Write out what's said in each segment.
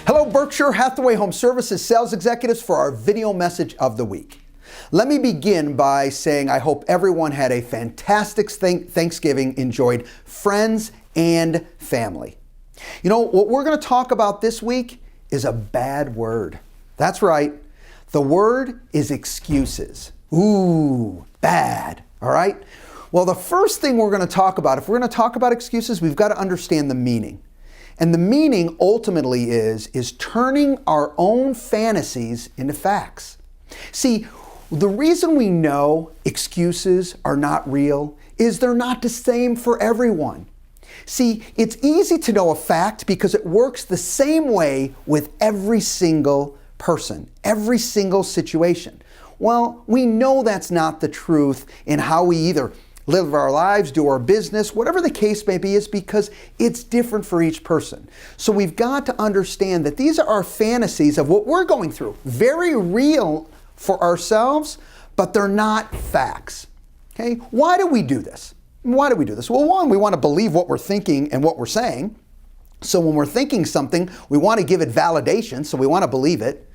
Hello, Berkshire Hathaway Home Services sales executives, for our video message of the week. Let me begin by saying I hope everyone had a fantastic Thanksgiving, enjoyed friends and family. You know, what we're going to talk about this week is a bad word. That's right. The word is excuses. Ooh, bad. All right? Well, the first thing we're going to talk about, if we're going to talk about excuses, we've got to understand the meaning. And the meaning ultimately is turning our own fantasies into facts. See, the reason we know excuses are not real is they're not the same for everyone. See, it's easy to know a fact because it works the same way with every single person, every single situation. Well, we know that's not the truth in how we either live our lives, do our business, whatever the case may be, is because it's different for each person. So we've got to understand that these are our fantasies of what we're going through. Very real for ourselves, but they're not facts. Okay? Why do we do this? Why do we do this? Well, one, we want to believe what we're thinking and what we're saying. So when we're thinking something, we want to give it validation, so we want to believe it.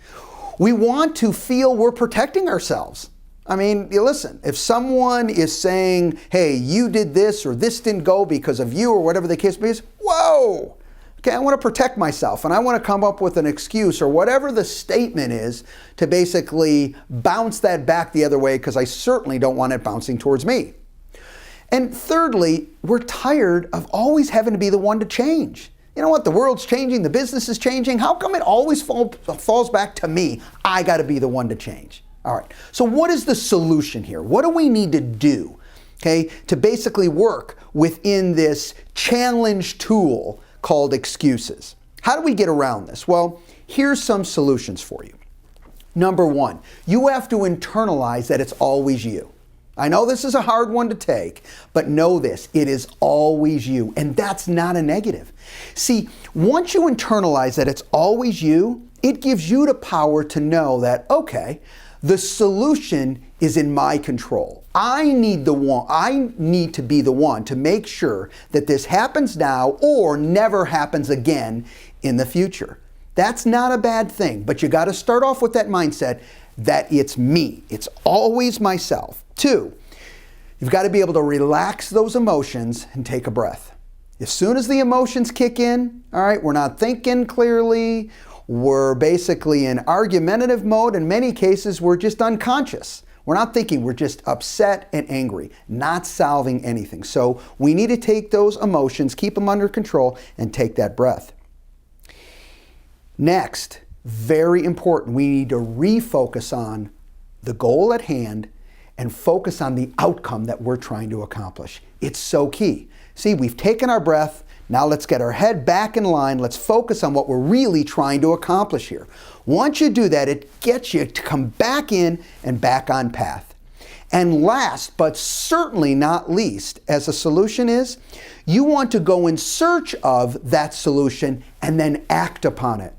We want to feel we're protecting ourselves. I mean, listen, if someone is saying, hey, you did this or this didn't go because of you or whatever the case may be, whoa, okay, I want to protect myself and I want to come up with an excuse or whatever the statement is to basically bounce that back the other way because I certainly don't want it bouncing towards me. And thirdly, we're tired of always having to be the one to change. You know what? The world's changing, the business is changing. How come it always falls back to me? I got to be the one to change. All right, so what is the solution here? What do we need to do, okay, to basically work within this challenge tool called excuses? How do we get around this? Well, here's some solutions for you. Number one, you have to internalize that it's always you. I know this is a hard one to take, but know this, it is always you, and that's not a negative. See, once you internalize that it's always you, it gives you the power to know that, okay, the solution is in my control. I need to be the one to make sure that this happens now or never happens again in the future. That's not a bad thing, but you got to start off with that mindset that it's me. It's always myself. Two, you've got to be able to relax those emotions and take a breath. As soon as the emotions kick in, all right, we're not thinking clearly, we're basically in argumentative mode. In many cases, we're just unconscious. We're not thinking, we're just upset and angry, not solving anything. So we need to take those emotions, keep them under control, and take that breath. Next, very important, we need to refocus on the goal at hand and focus on the outcome that we're trying to accomplish. It's so key. See, we've taken our breath. Now let's get our head back in line. Let's focus on what we're really trying to accomplish here. Once you do that, it gets you to come back in and back on path. And last, but certainly not least, as a solution is, you want to go in search of that solution and then act upon it.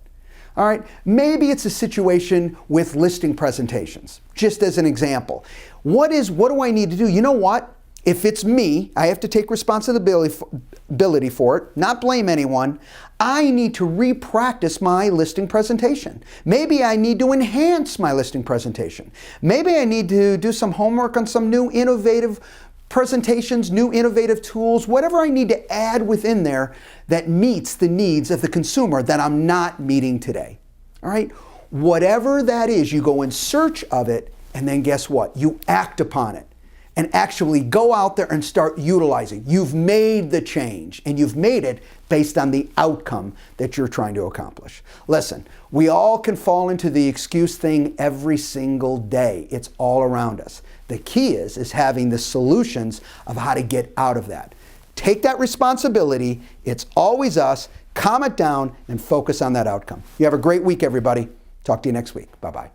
All right, maybe it's a situation with listing presentations, just as an example. What do I need to do? You know what? If it's me, I have to take responsibility for it, not blame anyone. I need to re-practice my listing presentation. Maybe I need to enhance my listing presentation. Maybe I need to do some homework on some new innovative presentations, new innovative tools, whatever I need to add within there that meets the needs of the consumer that I'm not meeting today. All right? Whatever that is, you go in search of it, and then guess what? You act upon it. And actually go out there and start utilizing. You've made the change, and you've made it based on the outcome that you're trying to accomplish. Listen, we all can fall into the excuse thing every single day. It's all around us. The key is having the solutions of how to get out of that. Take that responsibility. It's always us. Calm it down and focus on that outcome. You have a great week, everybody. Talk to you next week. Bye-bye.